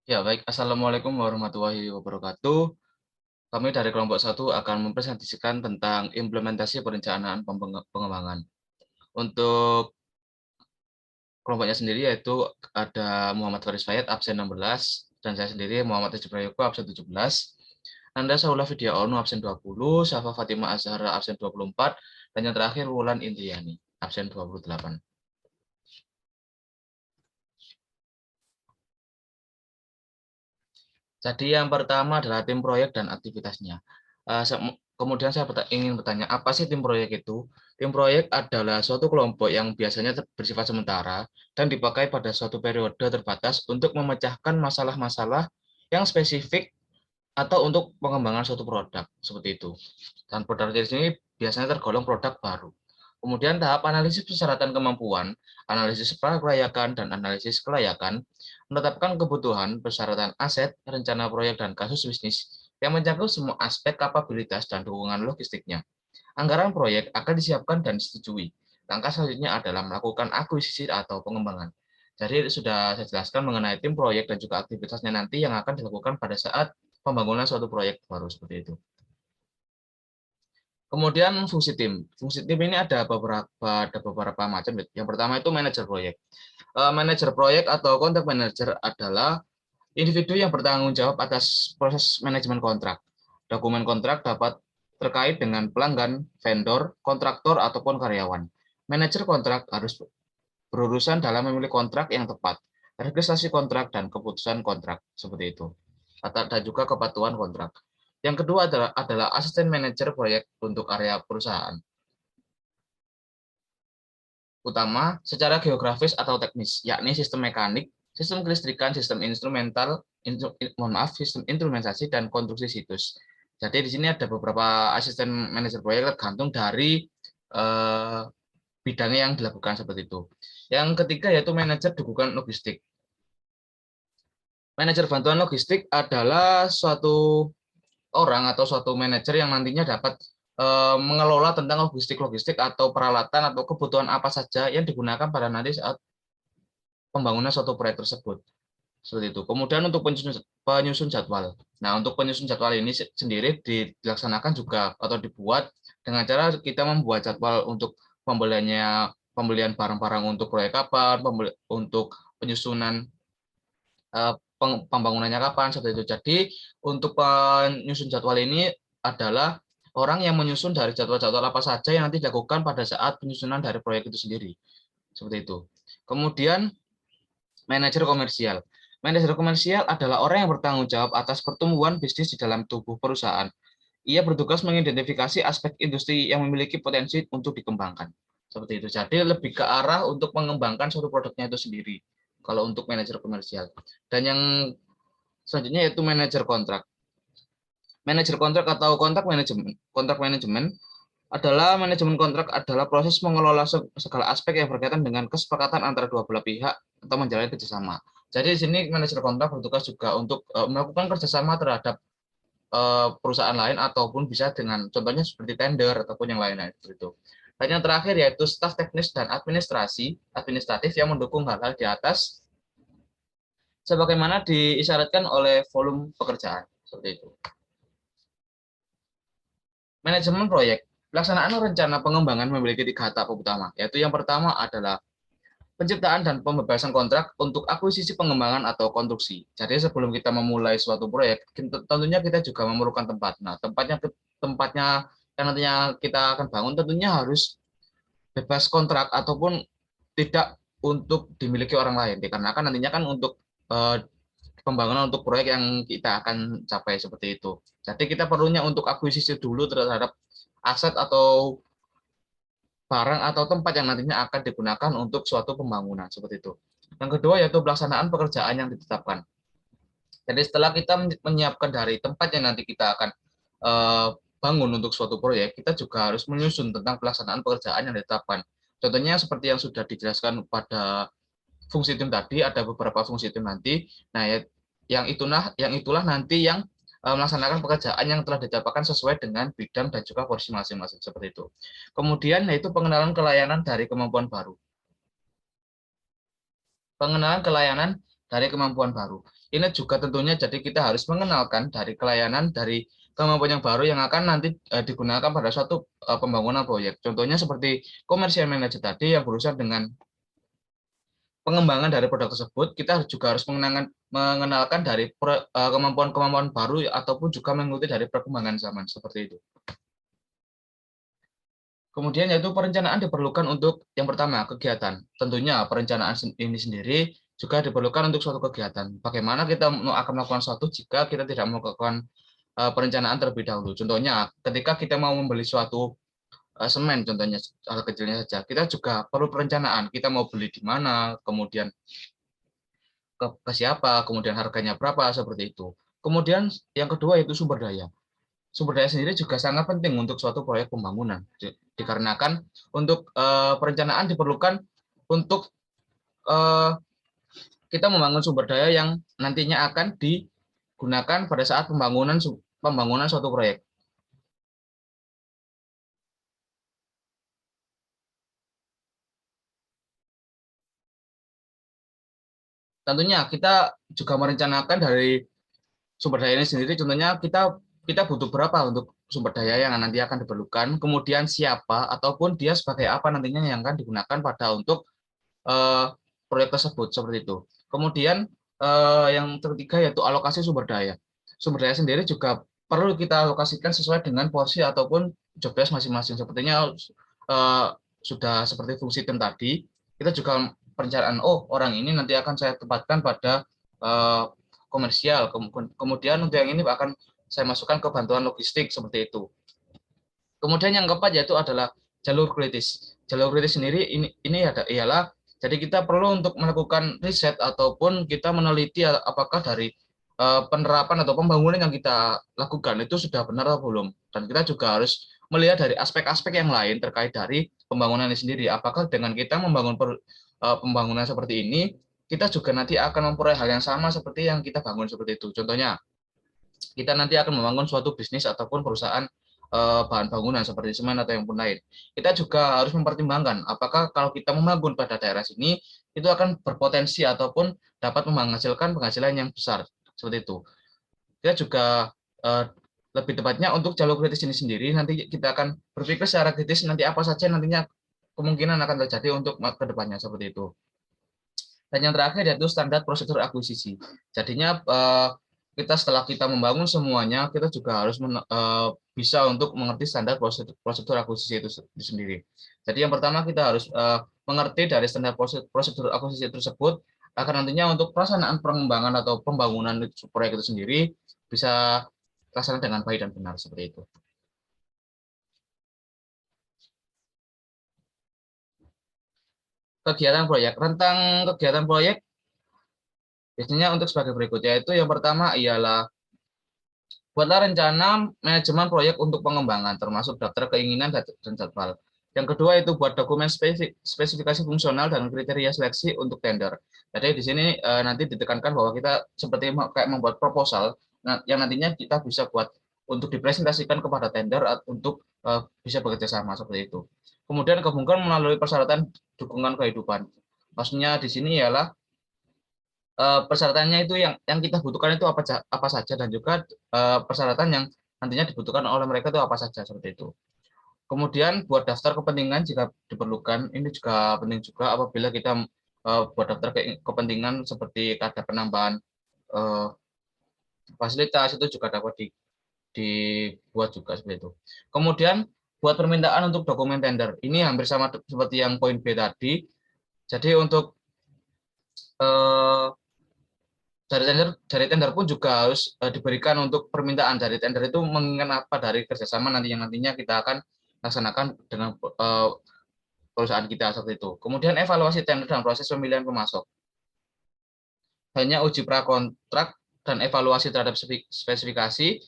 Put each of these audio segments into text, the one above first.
Ya, baik. Assalamualaikum warahmatullahi wabarakatuh. Kami dari kelompok satu akan mempresentasikan tentang implementasi perencanaan pengembangan. Untuk kelompoknya sendiri yaitu ada Muhammad Faris Fayed, absen 16, dan saya sendiri Muhammad Rizky Prayogo, absen 17. Anda Saula Vidya Onu, absen 20, Syafa Fatima Azhara, absen 24, dan yang terakhir Wulan Indriani, absen 28. Jadi yang pertama adalah tim proyek dan aktivitasnya. Kemudian saya ingin bertanya, apa sih tim proyek itu? Tim proyek adalah suatu kelompok yang biasanya bersifat sementara dan dipakai pada suatu periode terbatas untuk memecahkan masalah-masalah yang spesifik atau untuk pengembangan suatu produk, seperti itu. Dan produk di sini biasanya tergolong produk baru. Kemudian tahap analisis persyaratan kemampuan, analisis prakelayakan, dan analisis kelayakan, menetapkan kebutuhan, persyaratan aset, rencana proyek, dan kasus bisnis yang mencakup semua aspek kapabilitas dan dukungan logistiknya. Anggaran proyek akan disiapkan dan disetujui. Langkah selanjutnya adalah melakukan akuisisi atau pengembangan. Jadi sudah saya jelaskan mengenai tim proyek dan juga aktivitasnya nanti yang akan dilakukan pada saat pembangunan suatu proyek baru seperti itu. Kemudian fungsi tim. Fungsi tim ini ada beberapa macam. Yang pertama itu manajer proyek. Manajer proyek atau kontak manager adalah individu yang bertanggung jawab atas proses manajemen kontrak. Dokumen kontrak dapat terkait dengan pelanggan, vendor, kontraktor, ataupun karyawan. Manajer kontrak harus berurusan dalam memilih kontrak yang tepat, registrasi kontrak, dan keputusan kontrak, seperti itu. Dan juga kepatuhan kontrak. Yang kedua adalah asisten manajer proyek untuk area perusahaan. Utama secara geografis atau teknis, yakni sistem mekanik, sistem kelistrikan, sistem instrumental, sistem instrumentasi, dan konstruksi situs. Jadi di sini ada beberapa asisten manajer proyek tergantung dari bidangnya yang dilakukan seperti itu. Yang ketiga yaitu manajer dukungan logistik. Manajer bantuan logistik adalah suatu orang atau suatu manajer yang nantinya dapat mengelola tentang logistik atau peralatan atau kebutuhan apa saja yang digunakan pada nanti saat pembangunan suatu proyek tersebut. Seperti itu. Kemudian untuk penyusun jadwal. Nah, untuk penyusun jadwal ini sendiri dilaksanakan juga atau dibuat dengan cara kita membuat jadwal untuk pembelian barang-barang untuk proyek kapan, untuk penyusunan pembangunannya kapan, seperti itu. Jadi untuk penyusun jadwal ini adalah orang yang menyusun dari jadwal-jadwal apa saja yang nanti dilakukan pada saat penyusunan dari proyek itu sendiri. Seperti itu. Kemudian manajer komersial. Manajer komersial adalah orang yang bertanggung jawab atas pertumbuhan bisnis di dalam tubuh perusahaan. Ia bertugas mengidentifikasi aspek industri yang memiliki potensi untuk dikembangkan. Seperti itu. Jadi lebih ke arah untuk mengembangkan suatu produknya itu sendiri. Kalau untuk manajer komersial. Dan yang selanjutnya yaitu manajer kontrak. Manajer kontrak atau kontrak manajemen adalah manajemen kontrak adalah proses mengelola segala aspek yang berkaitan dengan kesepakatan antara dua belah pihak atau menjalin kerjasama. Jadi di sini manajer kontrak bertugas juga untuk melakukan kerjasama terhadap perusahaan lain ataupun bisa dengan contohnya seperti tender ataupun yang lain-lain itu. Dan yang terakhir yaitu staf teknis dan administratif yang mendukung hal-hal di atas sebagaimana diisyaratkan oleh volume pekerjaan seperti itu. Manajemen proyek. Pelaksanaan rencana pengembangan memiliki 3 tahap utama, yaitu yang pertama adalah penciptaan dan pembebasan kontrak untuk akuisisi pengembangan atau konstruksi. Jadi sebelum kita memulai suatu proyek, tentunya kita juga memerlukan tempat. Nah, tempatnya yang nantinya kita akan bangun tentunya harus bebas kontrak ataupun tidak untuk dimiliki orang lain. Dikarenakan nantinya kan untuk pembangunan untuk proyek yang kita akan capai seperti itu. Jadi kita perlunya untuk akuisisi dulu terhadap aset atau barang atau tempat yang nantinya akan digunakan untuk suatu pembangunan seperti itu. Yang kedua yaitu pelaksanaan pekerjaan yang ditetapkan. Jadi setelah kita menyiapkan dari tempat yang nanti kita akan bangun untuk suatu proyek, kita juga harus menyusun tentang pelaksanaan pekerjaan yang ditetapkan. Contohnya seperti yang sudah dijelaskan pada fungsi tim tadi, ada beberapa fungsi tim nanti. Nah, yang itulah nanti yang melaksanakan pekerjaan yang telah ditetapkan sesuai dengan bidang dan juga porsi masing-masing seperti itu. Kemudian yaitu pengenalan kelayanan dari kemampuan baru. Pengenalan kelayanan dari kemampuan baru. Ini juga tentunya jadi kita harus mengenalkan dari pelayanan dari kemampuan yang baru yang akan nanti digunakan pada suatu pembangunan proyek. Contohnya seperti commercial manager tadi yang berusaha dengan pengembangan dari produk tersebut, kita juga harus mengenalkan dari kemampuan-kemampuan baru ataupun juga mengikuti dari perkembangan zaman seperti itu. Kemudian yaitu perencanaan diperlukan untuk yang pertama kegiatan. Tentunya perencanaan ini sendiri juga diperlukan untuk suatu kegiatan. Bagaimana kita akan melakukan suatu jika kita tidak melakukan perencanaan terlebih dahulu. Contohnya ketika kita mau membeli suatu semen, contohnya hal kecilnya saja, kita juga perlu perencanaan. Kita mau beli di mana, kemudian ke siapa, kemudian harganya berapa, seperti itu. Kemudian yang kedua itu sumber daya. Sumber daya sendiri juga sangat penting untuk suatu proyek pembangunan. Dikarenakan untuk perencanaan diperlukan untuk kita membangun sumber daya yang nantinya akan digunakan pada saat pembangunan suatu proyek. Tentunya kita juga merencanakan dari sumber daya ini sendiri, contohnya kita butuh berapa untuk sumber daya yang nanti akan diperlukan, kemudian siapa ataupun dia sebagai apa nantinya yang akan digunakan pada untuk proyek tersebut seperti itu. Kemudian yang ketiga yaitu alokasi sumber daya. Sumber daya sendiri juga perlu kita alokasikan sesuai dengan porsi ataupun job desk masing-masing. Sepertinya sudah seperti fungsi tim tadi, kita juga perencanaan, oh orang ini nanti akan saya tempatkan pada komersial, kemudian untuk yang ini akan saya masukkan ke bantuan logistik seperti itu. Kemudian yang keempat yaitu adalah jalur kritis. Jalur kritis sendiri ini ialah jadi kita perlu untuk melakukan riset ataupun kita meneliti apakah dari penerapan atau pembangunan yang kita lakukan itu sudah benar atau belum. Dan kita juga harus melihat dari aspek-aspek yang lain terkait dari pembangunan ini sendiri. Apakah dengan kita membangun pembangunan seperti ini, kita juga nanti akan memperoleh hal yang sama seperti yang kita bangun seperti itu. Contohnya, kita nanti akan membangun suatu bisnis ataupun perusahaan bahan bangunan seperti semen atau yang pun lain. Kita juga harus mempertimbangkan apakah kalau kita membangun pada daerah sini itu akan berpotensi ataupun dapat menghasilkan penghasilan yang besar seperti itu. Kita juga lebih tepatnya untuk jalur kritis ini sendiri nanti kita akan berpikir secara kritis nanti apa saja nantinya kemungkinan akan terjadi untuk ke depannya seperti itu. Dan yang terakhir yaitu standar prosedur akuisisi. Jadinya kita setelah kita membangun semuanya, kita juga harus bisa untuk mengerti standar prosedur akuisisi itu sendiri. Jadi yang pertama kita harus mengerti dari standar prosedur akuisisi tersebut, agar nantinya untuk pelaksanaan pengembangan atau pembangunan proyek itu sendiri bisa terlaksana dengan baik dan benar seperti itu. Kegiatan proyek, rentang kegiatan proyek biasanya untuk sebagai berikut, yaitu yang pertama ialah buatlah rencana manajemen proyek untuk pengembangan, termasuk daftar keinginan dan jadwal. Yang kedua itu buat dokumen spesifikasi fungsional dan kriteria seleksi untuk tender. Jadi di sini nanti ditekankan bahwa kita seperti kayak membuat proposal yang nantinya kita bisa buat untuk dipresentasikan kepada tender untuk bisa bekerja sama seperti itu. Kemudian gabungkan melalui persyaratan dukungan kehidupan. Maksudnya di sini ialah persyaratannya itu yang kita butuhkan itu apa saja dan juga persyaratan yang nantinya dibutuhkan oleh mereka itu apa saja seperti itu. Kemudian buat daftar kepentingan jika diperlukan, ini juga penting juga apabila kita buat daftar kepentingan seperti ada penambahan fasilitas itu juga dapat dibuat juga seperti itu. Kemudian buat permintaan untuk dokumen tender, ini hampir sama seperti yang poin B tadi. Jadi untuk dari tender pun juga harus diberikan untuk permintaan dari tender itu mengingat apa dari kerjasama nantinya kita akan laksanakan dengan perusahaan kita seperti itu. Kemudian evaluasi tender dan proses pemilihan pemasok. Hanya uji prakontrak dan evaluasi terhadap spesifikasi.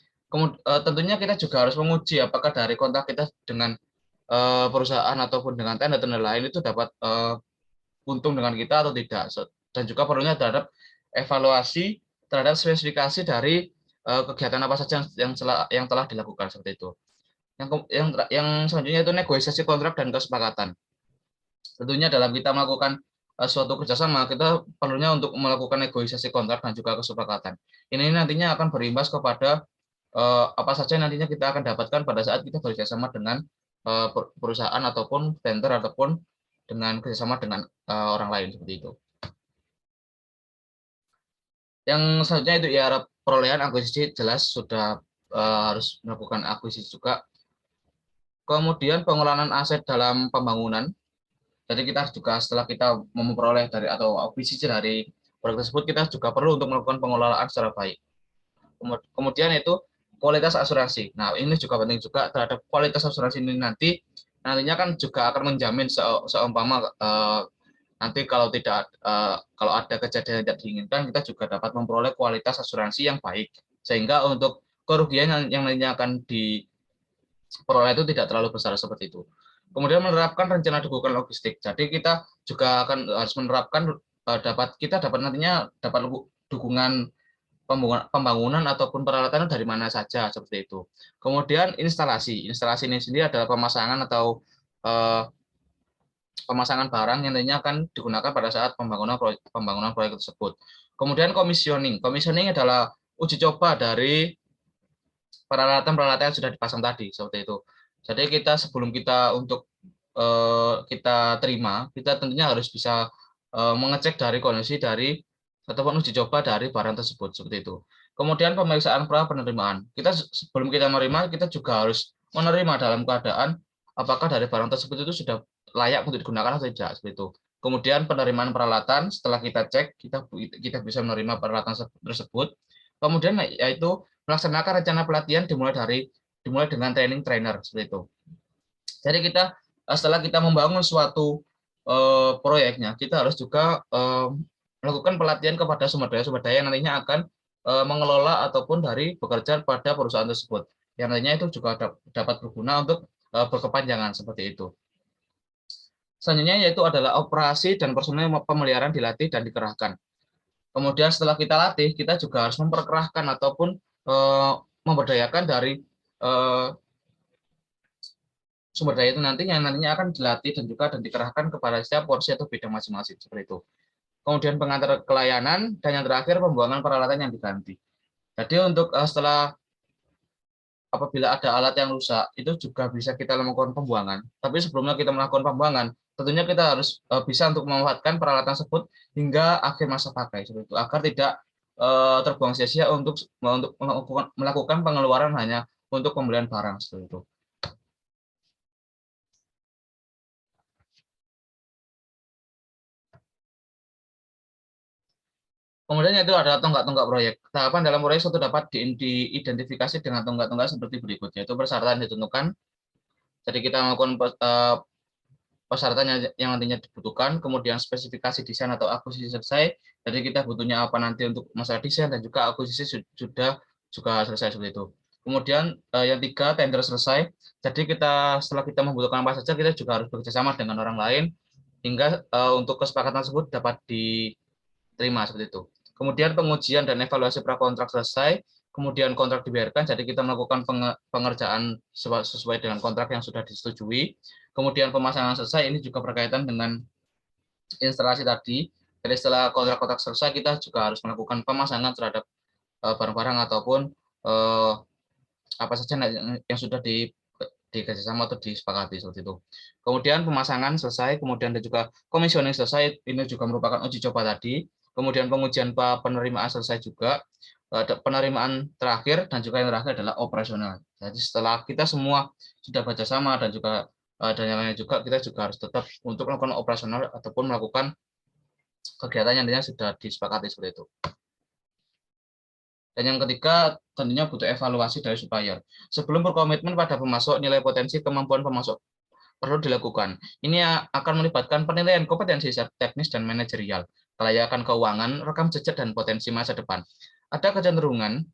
Tentunya kita juga harus menguji apakah dari kontrak kita dengan perusahaan ataupun dengan tender lain itu dapat untung dengan kita atau tidak. Dan juga perlunya terhadap evaluasi terhadap spesifikasi dari kegiatan apa saja yang telah dilakukan seperti itu. Yang selanjutnya itu negosiasi kontrak dan kesepakatan. Tentunya dalam kita melakukan suatu kerjasama, kita perlunya untuk melakukan negosiasi kontrak dan juga kesepakatan. Ini nantinya akan berimbas kepada apa saja nantinya kita akan dapatkan pada saat kita bekerjasama dengan perusahaan ataupun vendor ataupun dengan kerjasama dengan orang lain seperti itu. Yang selanjutnya itu ya perolehan akuisisi, jelas sudah harus melakukan akuisisi juga. Kemudian pengelolaan aset dalam pembangunan. Jadi kita juga setelah kita memperoleh dari atau akuisisi dari proyek tersebut, kita juga perlu untuk melakukan pengelolaan secara baik. Kemudian itu kualitas asuransi. Nah, ini juga penting juga terhadap kualitas asuransi ini nantinya kan juga akan menjamin seumpama nanti kalau tidak kalau ada kejadian yang tidak diinginkan, kita juga dapat memperoleh kualitas asuransi yang baik sehingga untuk kerugian yang nantinya akan diperoleh itu tidak terlalu besar seperti itu. Kemudian menerapkan rencana dukungan logistik. Jadi kita juga akan harus menerapkan kita dapat nantinya dapat dukungan pembangunan ataupun peralatan dari mana saja seperti itu. Kemudian instalasi. Instalasi ini sendiri adalah pemasangan atau pemasangan barang yang nantinya akan digunakan pada saat pembangunan proyek tersebut. Kemudian commissioning. Commissioning adalah uji coba dari peralatan-peralatan yang sudah dipasang tadi seperti itu. Jadi kita sebelum kita untuk kita terima, kita tentunya harus bisa mengecek dari kondisi dari ataupun uji coba dari barang tersebut seperti itu. Kemudian pemeriksaan pra penerimaan. Kita sebelum kita menerima, kita juga harus menerima dalam keadaan apakah dari barang tersebut itu sudah layak untuk digunakan atau tidak seperti itu. Kemudian penerimaan peralatan, setelah kita cek, kita bisa menerima peralatan tersebut. Kemudian yaitu melaksanakan rencana pelatihan dimulai dengan training trainer seperti itu. Jadi kita setelah kita membangun suatu proyeknya, kita harus juga melakukan pelatihan kepada sumber daya yang nantinya akan mengelola ataupun dari bekerja pada perusahaan tersebut. Yang nantinya itu juga dapat berguna untuk berkepanjangan seperti itu. Selanjutnya yaitu adalah operasi dan personel pemeliharaan dilatih dan dikerahkan. Kemudian setelah kita latih, kita juga harus memperkerahkan ataupun memberdayakan dari sumber daya itu nantinya akan dilatih dan juga dikerahkan kepada setiap porsi atau bidang masing-masing seperti itu. Kemudian pengantar kelayanan dan yang terakhir pembuangan peralatan yang diganti. Jadi untuk setelah apabila ada alat yang rusak itu juga bisa kita lakukan pembuangan. Tapi sebelumnya kita melakukan pembuangan, tentunya kita harus bisa untuk memanfaatkan peralatan tersebut hingga akhir masa pakai seperti itu agar tidak terbuang sia-sia untuk melakukan pengeluaran hanya untuk pembelian barang seperti itu. Kemudian itu ada tonggak-tonggak proyek. Tahapan dalam proyek suatu dapat diidentifikasi dengan tonggak-tonggak seperti berikut, yaitu persyaratan ditentukan. Jadi kita melakukan persyaratan yang nantinya dibutuhkan, kemudian spesifikasi desain atau akuisisi selesai. Jadi kita butuhnya apa nanti untuk masalah desain dan juga akuisisi sudah juga selesai seperti itu. Kemudian yang tiga, tender selesai. Jadi setelah kita membutuhkan apa saja, kita juga harus bekerjasama dengan orang lain hingga untuk kesepakatan tersebut dapat diterima seperti itu. Kemudian pengujian dan evaluasi prakontrak selesai, kemudian kontrak dibayarkan, jadi kita melakukan pengerjaan sesuai dengan kontrak yang sudah disetujui. Kemudian pemasangan selesai, ini juga berkaitan dengan instalasi tadi. Jadi setelah kontrak-kontrak selesai, kita juga harus melakukan pemasangan terhadap barang-barang ataupun apa saja yang sudah kerjasama atau disepakati seperti itu. Kemudian pemasangan selesai, kemudian ada juga commissioning selesai, ini juga merupakan uji coba tadi. Kemudian pengujian penerimaan selesai juga, penerimaan terakhir dan juga yang terakhir adalah operasional. Jadi setelah kita semua sudah bekerjasama dan juga dan yang lainnya juga, kita juga harus tetap untuk melakukan operasional ataupun melakukan kegiatan yang sudah disepakati seperti itu. Dan yang ketiga, tentunya butuh evaluasi dari supplier. Sebelum berkomitmen pada pemasok, nilai potensi kemampuan pemasok perlu dilakukan. Ini akan melibatkan penilaian kompetensi teknis dan manajerial, kelayakan keuangan, rekam jejak, dan potensi masa depan. Ada kecenderungan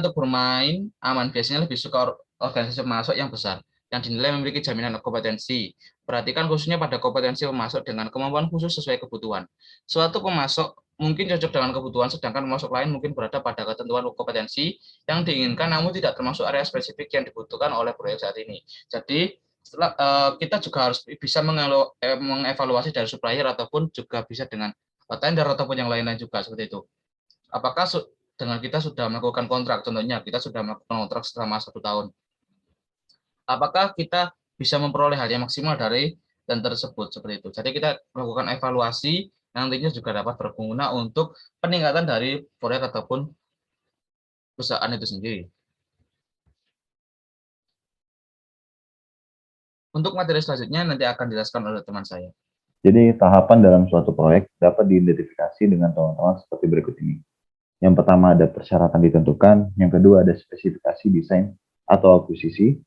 untuk bermain aman. Biasanya lebih suka organisasi pemasok yang besar, yang dinilai memiliki jaminan kompetensi. Perhatikan khususnya pada kompetensi pemasok dengan kemampuan khusus sesuai kebutuhan. Suatu pemasok mungkin cocok dengan kebutuhan, sedangkan pemasok lain mungkin berada pada ketentuan kompetensi yang diinginkan namun tidak termasuk area spesifik yang dibutuhkan oleh proyek saat ini. Jadi Kita juga harus bisa mengevaluasi dari supplier ataupun juga bisa dengan tender ataupun yang lain-lain juga seperti itu. Apakah dengan kita sudah melakukan kontrak, contohnya kita sudah melakukan kontrak selama 1 tahun, apakah kita bisa memperoleh hal yang maksimal dari tender tersebut seperti itu. Jadi kita melakukan evaluasi yang nantinya juga dapat berguna untuk peningkatan dari proyek ataupun perusahaan itu sendiri. Untuk materi selanjutnya nanti akan dijelaskan oleh teman saya. Jadi tahapan dalam suatu proyek dapat diidentifikasi dengan teman-teman seperti berikut ini. Yang pertama ada persyaratan ditentukan, yang kedua ada spesifikasi desain atau akuisisi,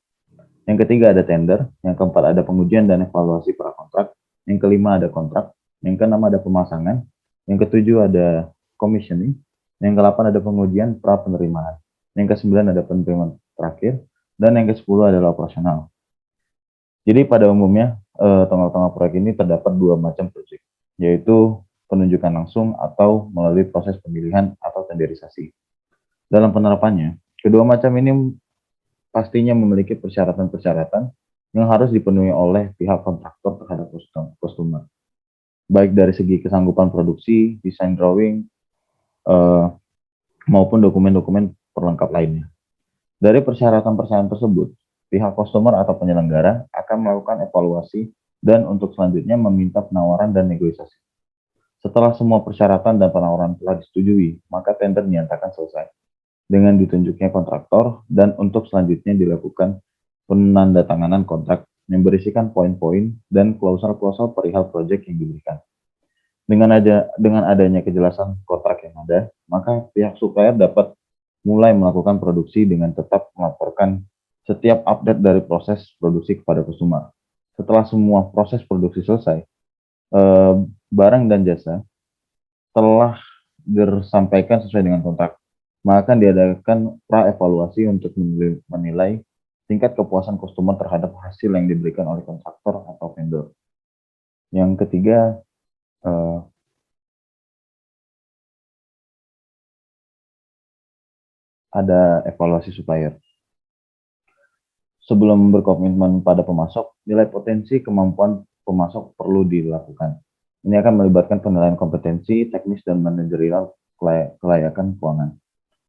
yang ketiga ada tender, yang keempat ada pengujian dan evaluasi prakontrak, yang kelima ada kontrak, yang keenam ada pemasangan, yang ketujuh ada commissioning, yang kedelapan ada pengujian pra penerimaan, yang kesembilan ada penerimaan terakhir, dan yang kesepuluh adalah operasional. Jadi pada umumnya tengah-tengah proyek ini terdapat dua macam proyek, yaitu penunjukan langsung atau melalui proses pemilihan atau tenderisasi. Dalam penerapannya, kedua macam ini pastinya memiliki persyaratan-persyaratan yang harus dipenuhi oleh pihak kontraktor terhadap customer, baik dari segi kesanggupan produksi, desain drawing, maupun dokumen-dokumen perlengkap lainnya. Dari persyaratan-persyaratan tersebut, pihak customer atau penyelenggara akan melakukan evaluasi dan untuk selanjutnya meminta penawaran dan negosiasi. Setelah semua persyaratan dan penawaran telah disetujui, maka tender dinyatakan selesai dengan ditunjuknya kontraktor dan untuk selanjutnya dilakukan penandatanganan kontrak yang berisikan poin-poin dan klausal-klausal perihal proyek yang diberikan. Dengan adanya kejelasan kontrak yang ada, maka pihak supplier dapat mulai melakukan produksi dengan tetap melaporkan setiap update dari proses produksi kepada customer. Setelah semua proses produksi selesai, barang dan jasa telah disampaikan sesuai dengan kontrak, maka akan diadakan pra-evaluasi untuk menilai tingkat kepuasan customer terhadap hasil yang diberikan oleh kontraktor atau vendor. Yang ketiga, ada evaluasi supplier. Sebelum berkomitmen pada pemasok, nilai potensi kemampuan pemasok perlu dilakukan. Ini akan melibatkan penilaian kompetensi, teknis, dan manajerial kelayakan keuangan,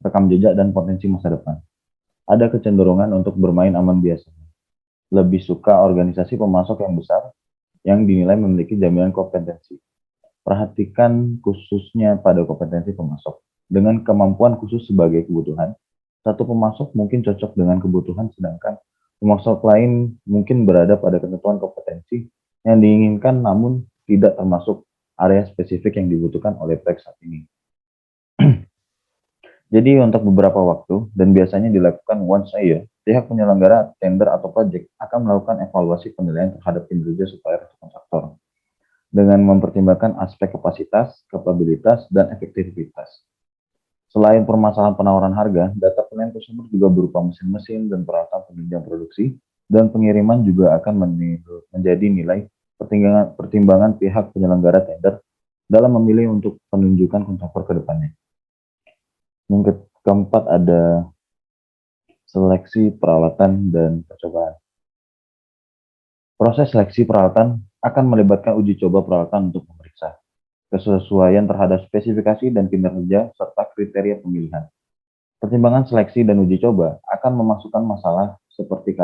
rekam jejak, dan potensi masa depan. Ada kecenderungan untuk bermain aman biasanya. Lebih suka organisasi pemasok yang besar yang dinilai memiliki jaminan kompetensi. Perhatikan khususnya pada kompetensi pemasok. Dengan kemampuan khusus sebagai kebutuhan, satu pemasok mungkin cocok dengan kebutuhan, sedangkan pemasok lain mungkin berada pada ketentuan kompetensi yang diinginkan namun tidak termasuk area spesifik yang dibutuhkan oleh proyek saat ini. Jadi untuk beberapa waktu, dan biasanya dilakukan once a year, pihak penyelenggara tender atau project akan melakukan evaluasi penilaian terhadap kinerja supplier atau kontraktor dengan mempertimbangkan aspek kapasitas, kapabilitas, dan efektivitas. Selain permasalahan penawaran harga, data penilaian tersebut juga berupa mesin-mesin dan peralatan penunjang produksi, dan pengiriman juga akan menjadi nilai pertimbangan pihak penyelenggara tender dalam memilih untuk penunjukan kontraktor ke depannya. Yang keempat ada seleksi peralatan dan percobaan. Proses seleksi peralatan akan melibatkan uji coba peralatan untuk memeriksa kesesuaian terhadap spesifikasi dan kinerja serta kriteria pemilihan. Pertimbangan seleksi dan uji coba akan memasukkan masalah seperti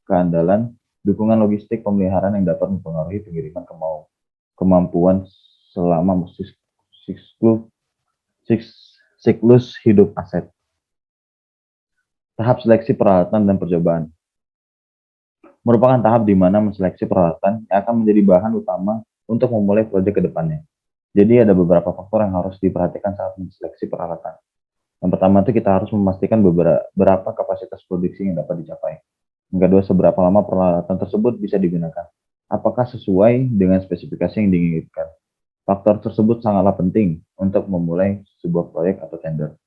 keandalan, dukungan logistik, pemeliharaan yang dapat mempengaruhi pengiriman kemampuan selama siklus hidup aset. Tahap seleksi peralatan dan percobaan merupakan tahap di mana menseleksi peralatan yang akan menjadi bahan utama untuk memulai proyek ke depannya. Jadi ada beberapa faktor yang harus diperhatikan saat menseleksi peralatan. Yang pertama itu kita harus memastikan berapa kapasitas produksi yang dapat dicapai. Yang kedua, seberapa lama peralatan tersebut bisa digunakan. Apakah sesuai dengan spesifikasi yang diinginkan. Faktor tersebut sangatlah penting untuk memulai sebuah proyek atau tender.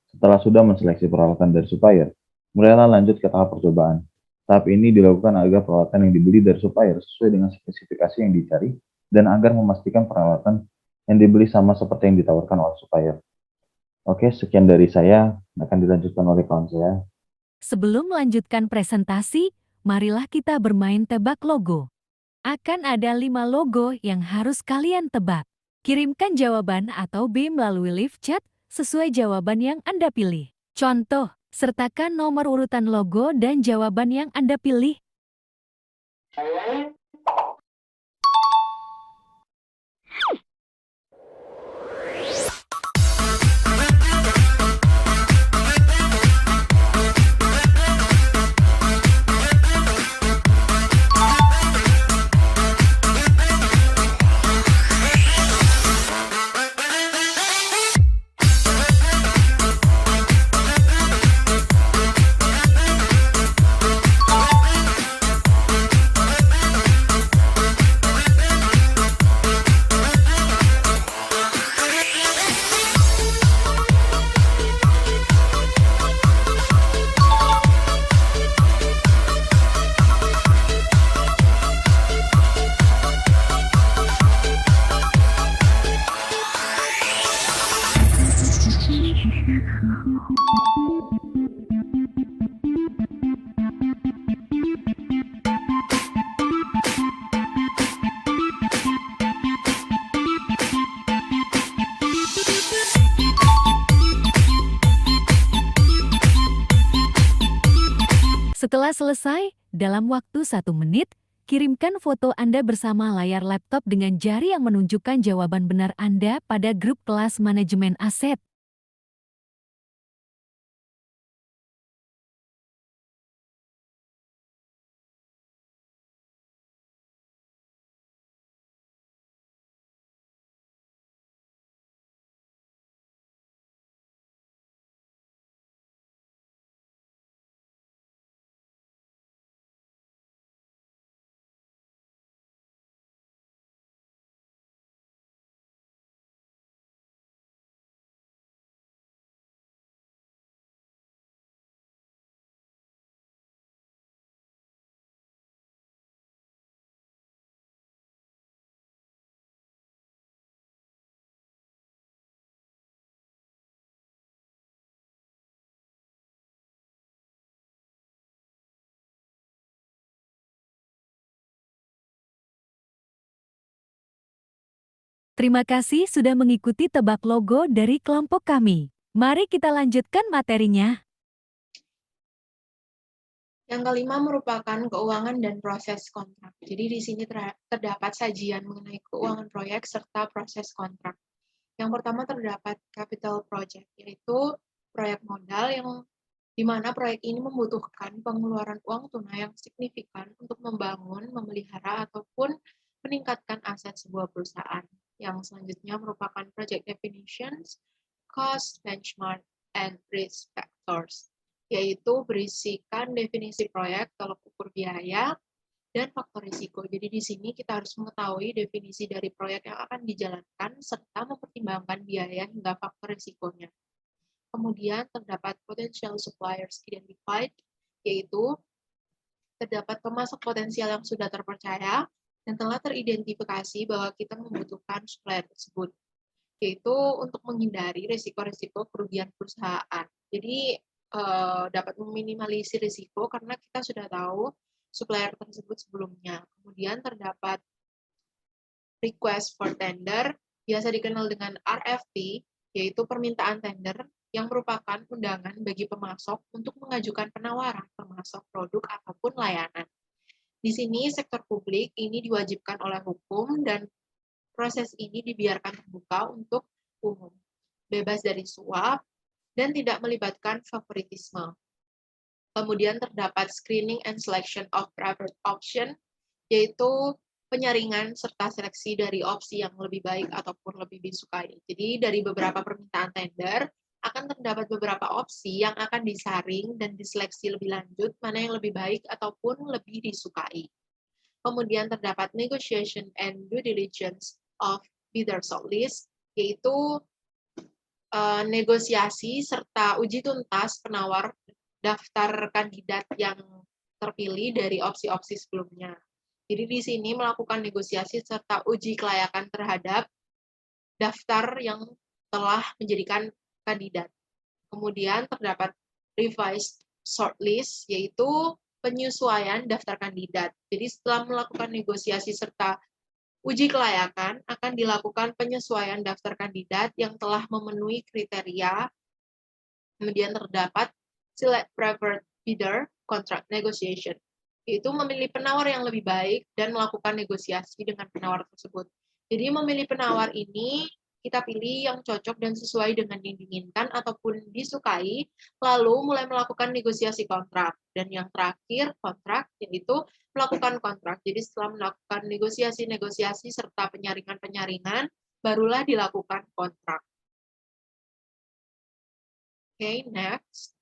Setelah sudah menseleksi peralatan dari supplier, mulailah lanjut ke tahap percobaan. Tahap ini dilakukan agar peralatan yang dibeli dari supplier sesuai dengan spesifikasi yang dicari dan agar memastikan peralatan yang dibeli sama seperti yang ditawarkan oleh supplier. Oke, sekian dari saya. Akan dilanjutkan oleh kawan saya. Sebelum melanjutkan presentasi, marilah kita bermain tebak logo. Akan ada 5 logo yang harus kalian tebak. Kirimkan jawaban atau B melalui live chat sesuai jawaban yang Anda pilih. Contoh, sertakan nomor urutan logo dan jawaban yang Anda pilih. Setelah selesai, dalam waktu 1 menit, kirimkan foto Anda bersama layar laptop dengan jari yang menunjukkan jawaban benar Anda pada grup kelas manajemen aset. Terima kasih sudah mengikuti tebak logo dari kelompok kami. Mari kita lanjutkan materinya. Yang kelima merupakan keuangan dan proses kontrak. Jadi di sini terdapat sajian mengenai keuangan proyek serta proses kontrak. Yang pertama terdapat capital project, yaitu proyek modal yang di mana proyek ini membutuhkan pengeluaran uang tunai yang signifikan untuk membangun, memelihara, ataupun meningkatkan aset sebuah perusahaan. Yang selanjutnya merupakan project definitions, cost, benchmark, and risk factors, yaitu berisikan definisi proyek, tolok ukur biaya, dan faktor risiko. Jadi di sini kita harus mengetahui definisi dari proyek yang akan dijalankan serta mempertimbangkan biaya hingga faktor risikonya. Kemudian terdapat potential suppliers identified, yaitu terdapat pemasok potensial yang sudah terpercaya dan telah teridentifikasi bahwa kita membutuhkan supplier tersebut, yaitu untuk menghindari risiko-risiko kerugian perusahaan. Jadi dapat meminimalisir risiko karena kita sudah tahu supplier tersebut sebelumnya. Kemudian terdapat request for tender, biasa dikenal dengan RFP, yaitu permintaan tender yang merupakan undangan bagi pemasok untuk mengajukan penawaran termasuk produk ataupun layanan. Di sini sektor publik ini diwajibkan oleh hukum dan proses ini dibiarkan terbuka untuk umum, bebas dari suap, dan tidak melibatkan favoritisme. Kemudian terdapat screening and selection of preferred option, yaitu penyaringan serta seleksi dari opsi yang lebih baik ataupun lebih disukai. Jadi dari beberapa permintaan tender, akan terdapat beberapa opsi yang akan disaring dan diseleksi lebih lanjut mana yang lebih baik ataupun lebih disukai. Kemudian terdapat negotiation and due diligence of bidder shortlist, yaitu negosiasi serta uji tuntas penawar daftar kandidat yang terpilih dari opsi-opsi sebelumnya. Jadi di sini melakukan negosiasi serta uji kelayakan terhadap daftar yang telah menjadikan kandidat. Kemudian terdapat revised shortlist, yaitu penyesuaian daftar kandidat. Jadi setelah melakukan negosiasi serta uji kelayakan, akan dilakukan penyesuaian daftar kandidat yang telah memenuhi kriteria. Kemudian terdapat select preferred bidder contract negotiation, yaitu memilih penawar yang lebih baik dan melakukan negosiasi dengan penawar tersebut. Jadi memilih penawar ini kita pilih yang cocok dan sesuai dengan yang diinginkan ataupun disukai, lalu mulai melakukan negosiasi kontrak. Dan yang terakhir kontrak, yaitu melakukan kontrak. Jadi setelah melakukan negosiasi-negosiasi serta penyaringan-penyaringan, barulah dilakukan kontrak. Oke, next.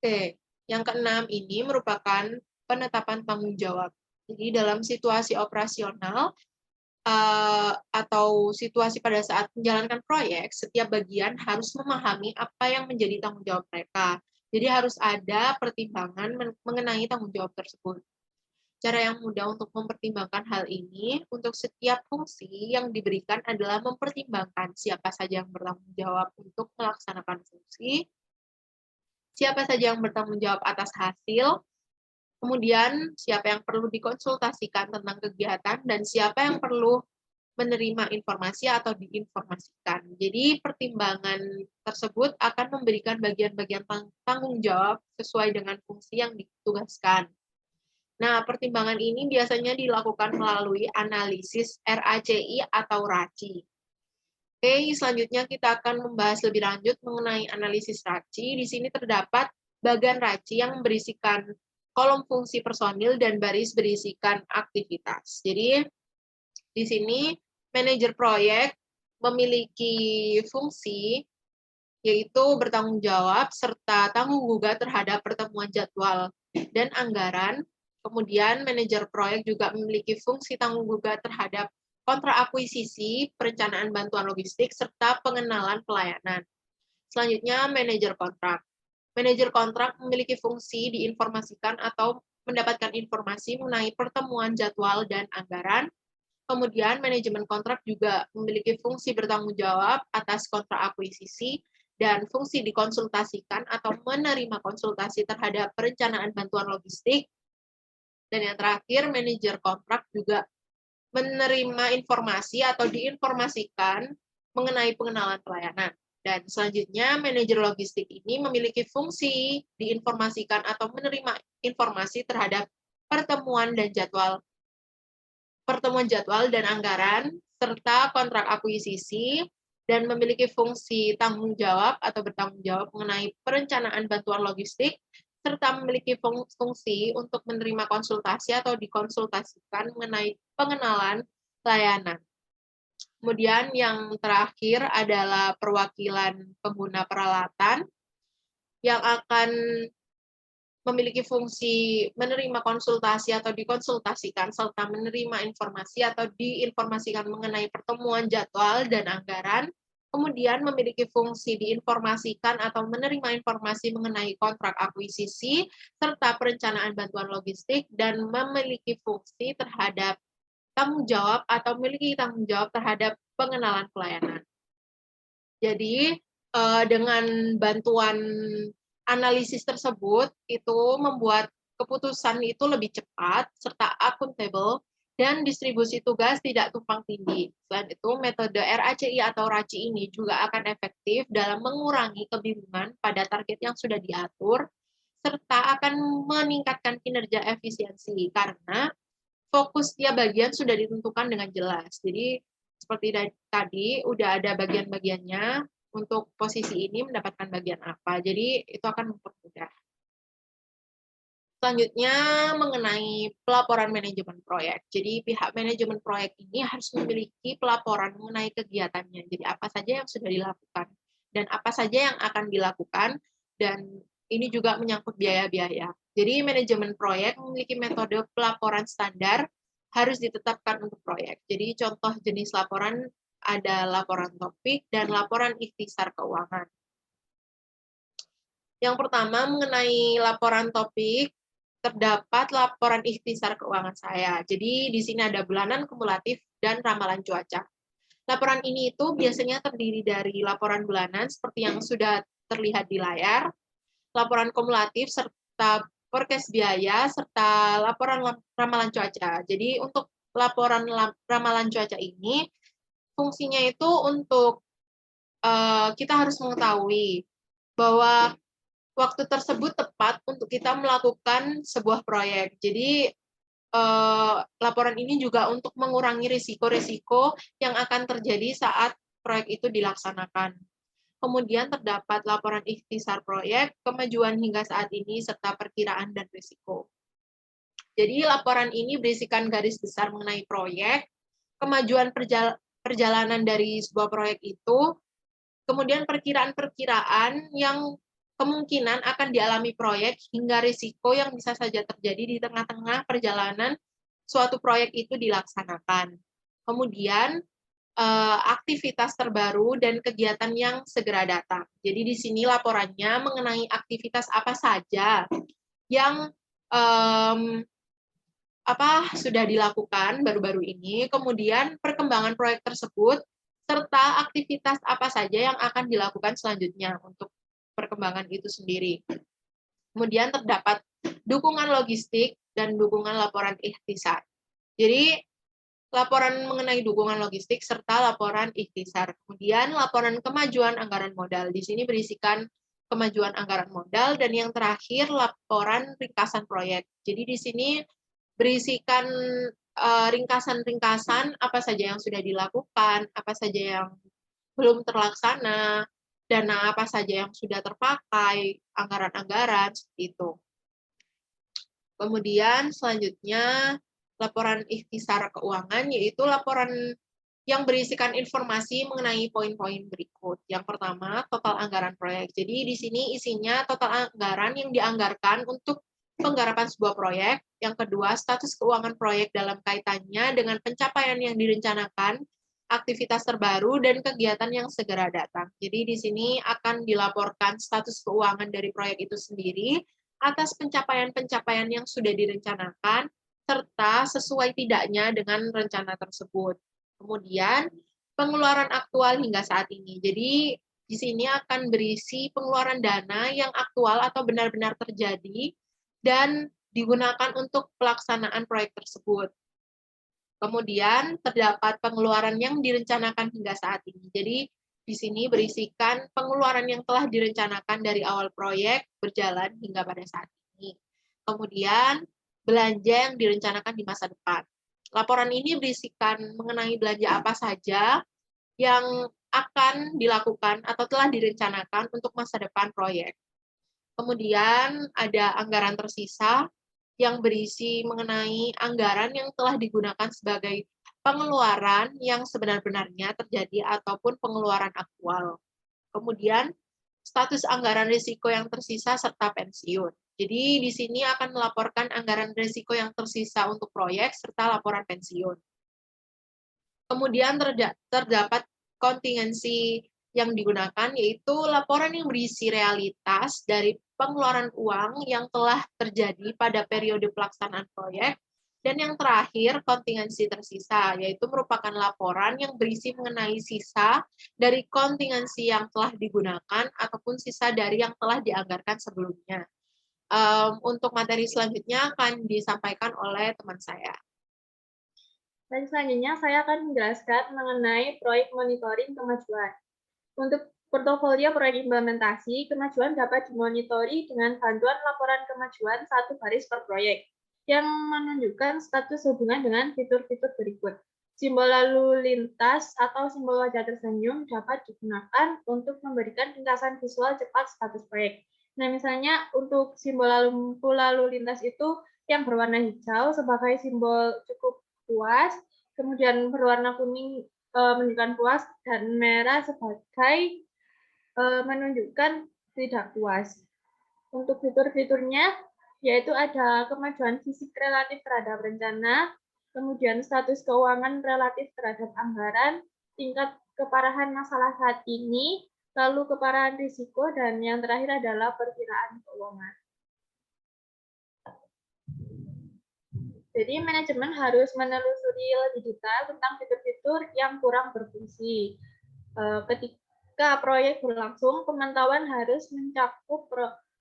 Oke, yang keenam ini merupakan penetapan tanggung jawab. Jadi dalam situasi operasional atau situasi pada saat menjalankan proyek, setiap bagian harus memahami apa yang menjadi tanggung jawab mereka. Jadi harus ada pertimbangan mengenai tanggung jawab tersebut. Cara yang mudah untuk mempertimbangkan hal ini, untuk setiap fungsi yang diberikan adalah mempertimbangkan siapa saja yang bertanggung jawab untuk melaksanakan fungsi, siapa saja yang bertanggung jawab atas hasil, kemudian siapa yang perlu dikonsultasikan tentang kegiatan, dan siapa yang perlu menerima informasi atau diinformasikan. Jadi pertimbangan tersebut akan memberikan bagian-bagian tanggung jawab sesuai dengan fungsi yang ditugaskan. Nah, pertimbangan ini biasanya dilakukan melalui analisis RACI atau RACI. Oke, selanjutnya kita akan membahas lebih lanjut mengenai analisis RACI. Di sini terdapat bagan RACI yang berisikan kolom fungsi personil dan baris berisikan aktivitas. Jadi, di sini manajer proyek memiliki fungsi yaitu bertanggung jawab serta tanggung gugat terhadap pertemuan jadwal dan anggaran. Kemudian manajer proyek juga memiliki fungsi tanggung gugat terhadap kontrak akuisisi, perencanaan bantuan logistik, serta pengenalan pelayanan. Selanjutnya, manajer kontrak. Manajer kontrak memiliki fungsi diinformasikan atau mendapatkan informasi mengenai pertemuan jadwal dan anggaran. Kemudian, manajemen kontrak juga memiliki fungsi bertanggung jawab atas kontrak akuisisi dan fungsi dikonsultasikan atau menerima konsultasi terhadap perencanaan bantuan logistik. Dan yang terakhir, manajer kontrak juga menerima informasi atau diinformasikan mengenai pengenalan pelayanan. Dan selanjutnya, manajer logistik ini memiliki fungsi diinformasikan atau menerima informasi terhadap pertemuan jadwal dan anggaran, serta kontrak akuisisi, dan memiliki fungsi tanggung jawab atau bertanggung jawab mengenai perencanaan bantuan logistik, serta memiliki fungsi untuk menerima konsultasi atau dikonsultasikan mengenai pengenalan layanan. Kemudian yang terakhir adalah perwakilan pengguna peralatan yang akan memiliki fungsi menerima konsultasi atau dikonsultasikan, serta menerima informasi atau diinformasikan mengenai pertemuan jadwal dan anggaran. Kemudian memiliki fungsi diinformasikan atau menerima informasi mengenai kontrak akuisisi, serta perencanaan bantuan logistik, dan memiliki fungsi terhadap tanggung jawab atau memiliki tanggung jawab terhadap pengenalan pelayanan. Jadi, dengan bantuan analisis tersebut, itu membuat keputusan itu lebih cepat, serta akuntabel, dan distribusi tugas tidak tumpang tindih. Selain itu, metode RACI atau RACI ini juga akan efektif dalam mengurangi kebingungan pada target yang sudah diatur, serta akan meningkatkan kinerja efisiensi, karena fokus tiap bagian sudah ditentukan dengan jelas. Jadi, seperti tadi, udah ada bagian-bagiannya, untuk posisi ini mendapatkan bagian apa. Jadi, itu akan mempermudah. Selanjutnya, mengenai pelaporan manajemen proyek. Jadi, pihak manajemen proyek ini harus memiliki pelaporan mengenai kegiatannya. Jadi, apa saja yang sudah dilakukan, dan apa saja yang akan dilakukan, dan ini juga menyangkut biaya-biaya. Jadi, manajemen proyek memiliki metode pelaporan standar harus ditetapkan untuk proyek. Jadi, contoh jenis laporan ada laporan topik dan laporan ikhtisar keuangan. Yang pertama, mengenai laporan topik, terdapat laporan ikhtisar keuangan saya. Jadi di sini ada bulanan, kumulatif, dan ramalan cuaca. Laporan ini itu biasanya terdiri dari laporan bulanan seperti yang sudah terlihat di layar, laporan kumulatif, serta forecast biaya, serta laporan ramalan cuaca. Jadi untuk laporan ramalan cuaca ini fungsinya itu untuk kita harus mengetahui bahwa waktu tersebut tepat untuk kita melakukan sebuah proyek. Jadi laporan ini juga untuk mengurangi risiko-risiko yang akan terjadi saat proyek itu dilaksanakan. Kemudian terdapat laporan ikhtisar proyek, kemajuan hingga saat ini, serta perkiraan dan risiko. Jadi laporan ini berisikan garis besar mengenai proyek, kemajuan perjalanan dari sebuah proyek itu, kemudian perkiraan-perkiraan yang kemungkinan akan dialami proyek hingga risiko yang bisa saja terjadi di tengah-tengah perjalanan suatu proyek itu dilaksanakan. Kemudian aktivitas terbaru dan kegiatan yang segera datang. Jadi di sini laporannya mengenai aktivitas apa saja yang sudah dilakukan baru-baru ini, kemudian perkembangan proyek tersebut, serta aktivitas apa saja yang akan dilakukan selanjutnya untuk perkembangan itu sendiri. Kemudian terdapat dukungan logistik dan dukungan laporan ikhtisar. Jadi, laporan mengenai dukungan logistik serta laporan ikhtisar. Kemudian laporan kemajuan anggaran modal. Di sini berisikan kemajuan anggaran modal, dan yang terakhir laporan ringkasan proyek. Jadi di sini berisikan ringkasan-ringkasan apa saja yang sudah dilakukan, apa saja yang belum terlaksana, dana apa saja yang sudah terpakai, anggaran-anggaran, seperti itu. Kemudian selanjutnya laporan ikhtisar keuangan, yaitu laporan yang berisikan informasi mengenai poin-poin berikut. Yang pertama, total anggaran proyek. Jadi di sini isinya total anggaran yang dianggarkan untuk penggarapan sebuah proyek. Yang kedua, status keuangan proyek dalam kaitannya dengan pencapaian yang direncanakan, aktivitas terbaru, dan kegiatan yang segera datang. Jadi di sini akan dilaporkan status keuangan dari proyek itu sendiri atas pencapaian-pencapaian yang sudah direncanakan, serta sesuai tidaknya dengan rencana tersebut. Kemudian, pengeluaran aktual hingga saat ini. Jadi, di sini akan berisi pengeluaran dana yang aktual atau benar-benar terjadi dan digunakan untuk pelaksanaan proyek tersebut. Kemudian, terdapat pengeluaran yang direncanakan hingga saat ini. Jadi, di sini berisikan pengeluaran yang telah direncanakan dari awal proyek berjalan hingga pada saat ini. Kemudian, belanja yang direncanakan di masa depan. Laporan ini berisikan mengenai belanja apa saja yang akan dilakukan atau telah direncanakan untuk masa depan proyek. Kemudian ada anggaran tersisa yang berisi mengenai anggaran yang telah digunakan sebagai pengeluaran yang sebenar-benarnya terjadi ataupun pengeluaran aktual. Kemudian status anggaran risiko yang tersisa serta pensiun. Jadi di sini akan melaporkan anggaran risiko yang tersisa untuk proyek serta laporan pensiun. Kemudian terdapat kontingensi yang digunakan, yaitu laporan yang berisi realitas dari pengeluaran uang yang telah terjadi pada periode pelaksanaan proyek. Dan yang terakhir, kontingensi tersisa, yaitu merupakan laporan yang berisi mengenai sisa dari kontingensi yang telah digunakan ataupun sisa dari yang telah dianggarkan sebelumnya. Untuk materi selanjutnya akan disampaikan oleh teman saya. Dan selanjutnya saya akan menjelaskan mengenai proyek monitoring kemajuan. Untuk portofolio proyek implementasi, kemajuan dapat dimonitori dengan bantuan laporan kemajuan satu baris per proyek yang menunjukkan status hubungan dengan fitur-fitur berikut. Simbol lalu lintas atau simbol wajah tersenyum dapat digunakan untuk memberikan ringkasan visual cepat status proyek. Nah, misalnya untuk simbol lampu lalu lintas itu yang berwarna hijau sebagai simbol cukup puas, kemudian berwarna kuning menunjukkan puas, dan merah sebagai menunjukkan tidak puas. Untuk fitur-fiturnya, yaitu ada kemajuan fisik relatif terhadap rencana, kemudian status keuangan relatif terhadap anggaran, tingkat keparahan masalah saat ini, lalu keparahan risiko, dan yang terakhir adalah perkiraan keuangan. Jadi manajemen harus menelusuri lebih detail tentang fitur-fitur yang kurang berfungsi. Ketika proyek berlangsung, pemantauan harus mencakup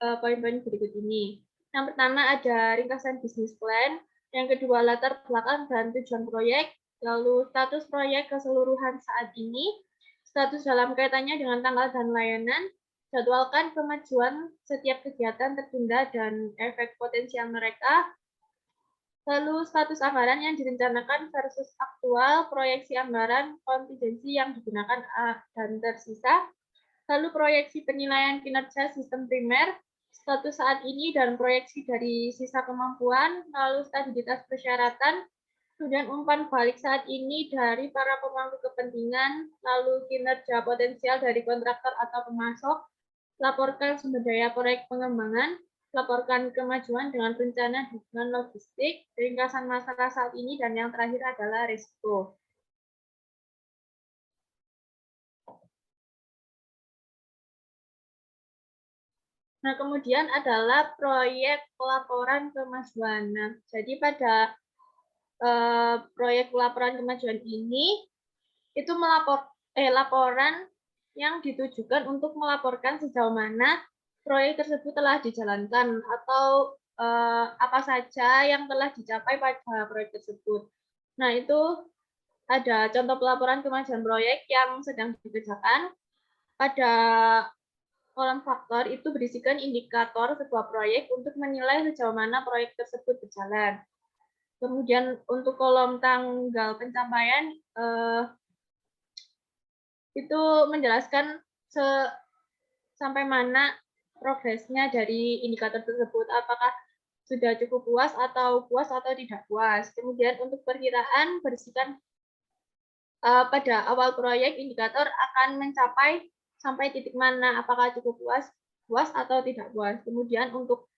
poin-poin berikut ini. Yang pertama ada ringkasan bisnis plan, yang kedua latar belakang dan tujuan proyek, lalu status proyek keseluruhan saat ini, status dalam kaitannya dengan tanggal dan layanan, jadwalkan kemajuan setiap kegiatan tertunda dan efek potensial mereka, lalu status anggaran yang direncanakan versus aktual, proyeksi anggaran, kontingensi yang digunakan dan tersisa, lalu proyeksi penilaian kinerja sistem primer, status saat ini dan proyeksi dari sisa kemampuan, lalu stabilitas persyaratan, kemudian umpan balik saat ini dari para pemangku kepentingan, lalu kinerja potensial dari kontraktor atau pemasok, laporkan sumber daya proyek pengembangan, laporkan kemajuan dengan rencana dukungan logistik, ringkasan masalah saat ini, dan yang terakhir adalah risiko. Nah, kemudian adalah proyek pelaporan kemajuan. Nah, jadi pada proyek pelaporan kemajuan ini, itu laporan yang ditujukan untuk melaporkan sejauh mana proyek tersebut telah dijalankan atau apa saja yang telah dicapai pada proyek tersebut. Nah, itu ada contoh pelaporan kemajuan proyek yang sedang dikerjakan. Pada kolom faktor itu berisikan indikator sebuah proyek untuk menilai sejauh mana proyek tersebut berjalan. Kemudian untuk kolom tanggal pencapaian itu menjelaskan sampai mana progresnya dari indikator tersebut, apakah sudah cukup puas atau tidak puas. Kemudian untuk perkiraan berisikan pada awal proyek indikator akan mencapai sampai titik mana, apakah cukup puas atau tidak puas. Kemudian untuk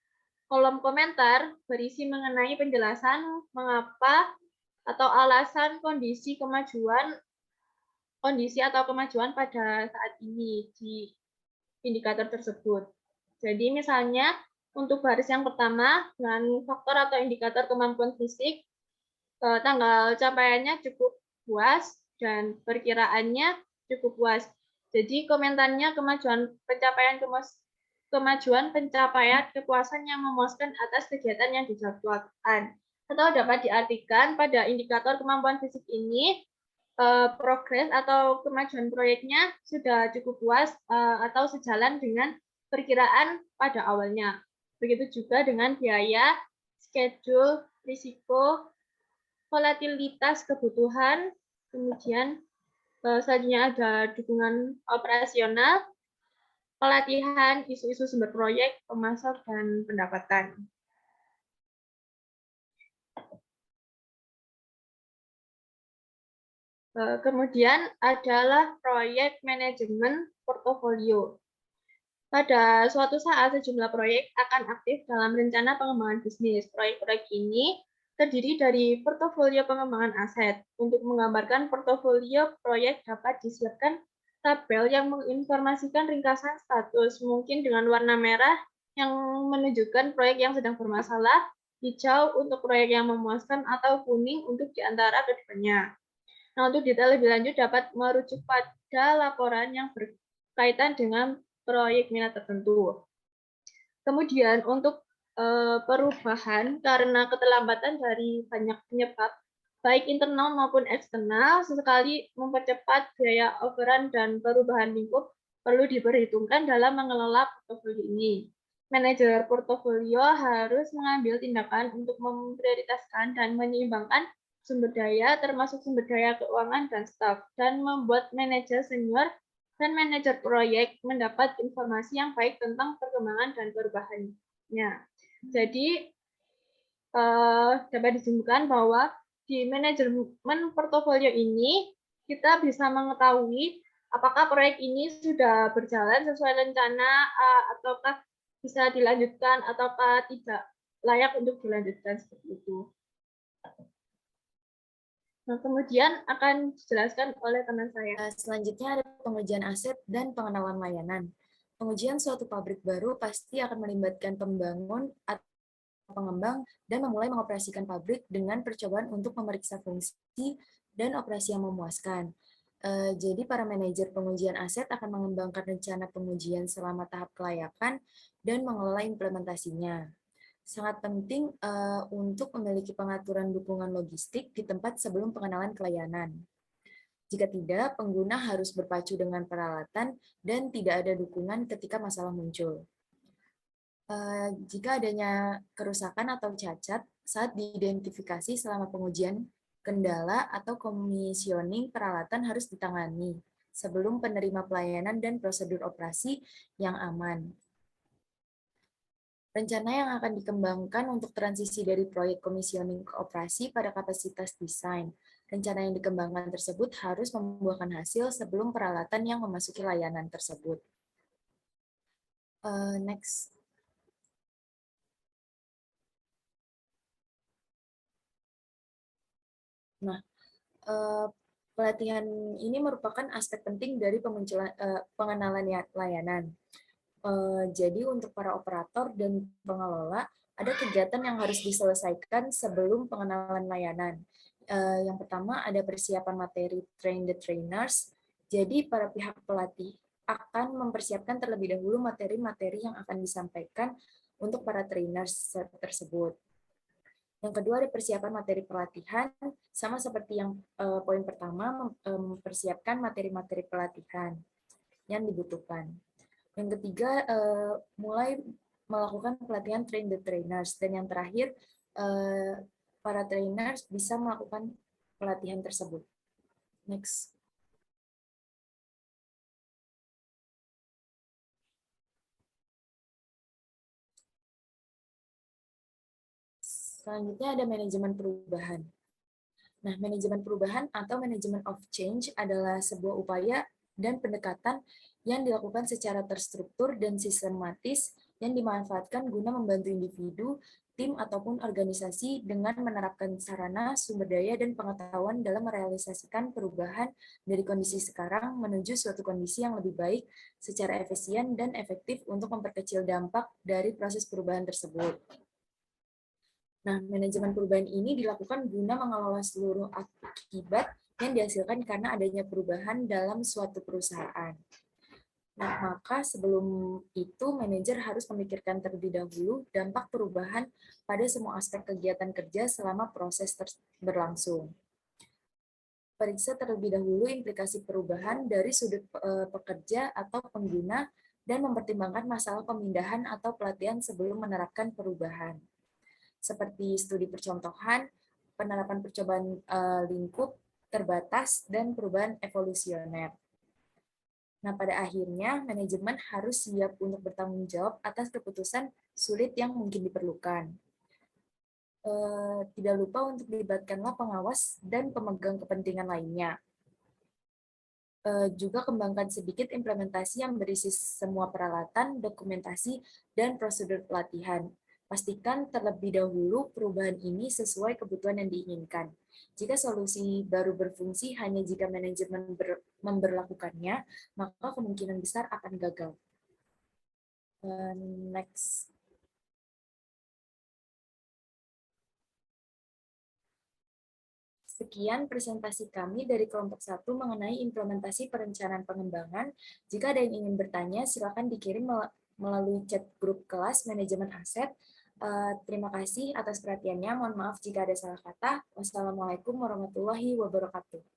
kolom komentar berisi mengenai penjelasan mengapa atau alasan kondisi atau kemajuan pada saat ini di indikator tersebut. Jadi misalnya untuk baris yang pertama dengan faktor atau indikator kemampuan fisik, tanggal capaiannya cukup puas dan perkiraannya cukup puas. Jadi komentarnya kemajuan pencapaian kepuasan yang memuaskan atas kegiatan yang dijadwalkan. Atau dapat diartikan pada indikator kemampuan fisik ini, progres atau kemajuan proyeknya sudah cukup puas atau sejalan dengan perkiraan pada awalnya. Begitu juga dengan biaya, schedule, risiko, volatilitas kebutuhan, kemudian selanjutnya ada dukungan operasional, pelatihan, isu-isu sumber proyek, pemasok, dan pendapatan. Kemudian adalah proyek manajemen portofolio. Pada suatu saat, sejumlah proyek akan aktif dalam rencana pengembangan bisnis. Proyek-proyek ini terdiri dari portofolio pengembangan aset. Untuk menggambarkan portofolio proyek dapat disiapkan tabel yang menginformasikan ringkasan status, mungkin dengan warna merah yang menunjukkan proyek yang sedang bermasalah, hijau untuk proyek yang memuaskan, atau kuning untuk di antara keduanya. Nah, untuk detail lebih lanjut dapat merujuk pada laporan yang berkaitan dengan proyek minat tertentu. Kemudian untuk perubahan karena keterlambatan dari banyak penyebab, baik internal maupun eksternal, sesekali mempercepat biaya overrun dan perubahan lingkup perlu diperhitungkan dalam mengelola portofolio ini. Manajer portofolio harus mengambil tindakan untuk memprioritaskan dan menyeimbangkan sumber daya, termasuk sumber daya keuangan dan staf, dan membuat manajer senior dan manajer proyek mendapat informasi yang baik tentang perkembangan dan perubahannya. Jadi, dapat disimpulkan bahwa di manajemen portofolio ini, kita bisa mengetahui apakah proyek ini sudah berjalan sesuai rencana, ataukah bisa dilanjutkan, ataukah tidak layak untuk dilanjutkan, seperti itu. Nah, kemudian akan dijelaskan oleh teman saya. Selanjutnya ada pengujian aset dan pengenalan layanan. Pengujian suatu pabrik baru pasti akan melibatkan pembangun atau pengembang dan memulai mengoperasikan pabrik dengan percobaan untuk memeriksa fungsi dan operasi yang memuaskan. Jadi para manajer pengujian aset akan mengembangkan rencana pengujian selama tahap kelayakan dan mengelola implementasinya. Sangat penting untuk memiliki pengaturan dukungan logistik di tempat sebelum pengenalan kelayanan. Jika tidak, pengguna harus berpacu dengan peralatan dan tidak ada dukungan ketika masalah muncul. Jika adanya kerusakan atau cacat saat diidentifikasi selama pengujian, kendala atau komisioning peralatan harus ditangani sebelum penerima pelayanan dan prosedur operasi yang aman. Rencana yang akan dikembangkan untuk transisi dari proyek komisioning ke operasi pada kapasitas desain. Rencana yang dikembangkan tersebut harus membuahkan hasil sebelum peralatan yang memasuki layanan tersebut. Next. Nah, pelatihan ini merupakan aspek penting dari pengenalan layanan. Jadi untuk para operator dan pengelola, ada kegiatan yang harus diselesaikan sebelum pengenalan layanan. Yang pertama ada persiapan materi train the trainers. Jadi para pihak pelatih akan mempersiapkan terlebih dahulu materi-materi yang akan disampaikan untuk para trainers tersebut. Yang kedua ada persiapan materi pelatihan, sama seperti yang poin pertama, mempersiapkan materi-materi pelatihan yang dibutuhkan. Yang ketiga, mulai melakukan pelatihan train the trainers. Dan yang terakhir, para trainers bisa melakukan pelatihan tersebut. Next. Selanjutnya ada manajemen perubahan. Nah, manajemen perubahan atau manajemen of change adalah sebuah upaya dan pendekatan yang dilakukan secara terstruktur dan sistematis yang dimanfaatkan guna membantu individu, tim, ataupun organisasi dengan menerapkan sarana, sumber daya, dan pengetahuan dalam merealisasikan perubahan dari kondisi sekarang menuju suatu kondisi yang lebih baik secara efisien dan efektif untuk memperkecil dampak dari proses perubahan tersebut. Nah, manajemen perubahan ini dilakukan guna mengelola seluruh akibat yang dihasilkan karena adanya perubahan dalam suatu perusahaan. Nah, maka sebelum itu manajer harus memikirkan terlebih dahulu dampak perubahan pada semua aspek kegiatan kerja selama proses berlangsung. Periksa terlebih dahulu implikasi perubahan dari sudut pekerja atau pengguna dan mempertimbangkan masalah pemindahan atau pelatihan sebelum menerapkan perubahan. Seperti studi percontohan, penerapan percobaan lingkup terbatas, dan perubahan evolusioner. Nah, pada akhirnya, manajemen harus siap untuk bertanggung jawab atas keputusan sulit yang mungkin diperlukan. Tidak lupa untuk dilibatkanlah pengawas dan pemegang kepentingan lainnya. Juga kembangkan sedikit implementasi yang berisi semua peralatan, dokumentasi, dan prosedur pelatihan. Pastikan terlebih dahulu perubahan ini sesuai kebutuhan yang diinginkan. Jika solusi baru berfungsi hanya jika manajemen memberlakukannya, maka kemungkinan besar akan gagal. Next. Sekian presentasi kami dari kelompok 1 mengenai implementasi perencanaan pengembangan. Jika ada yang ingin bertanya, silakan dikirim melalui chat grup kelas manajemen aset. Terima kasih atas perhatiannya. Mohon maaf jika ada salah kata. Wassalamualaikum warahmatullahi wabarakatuh.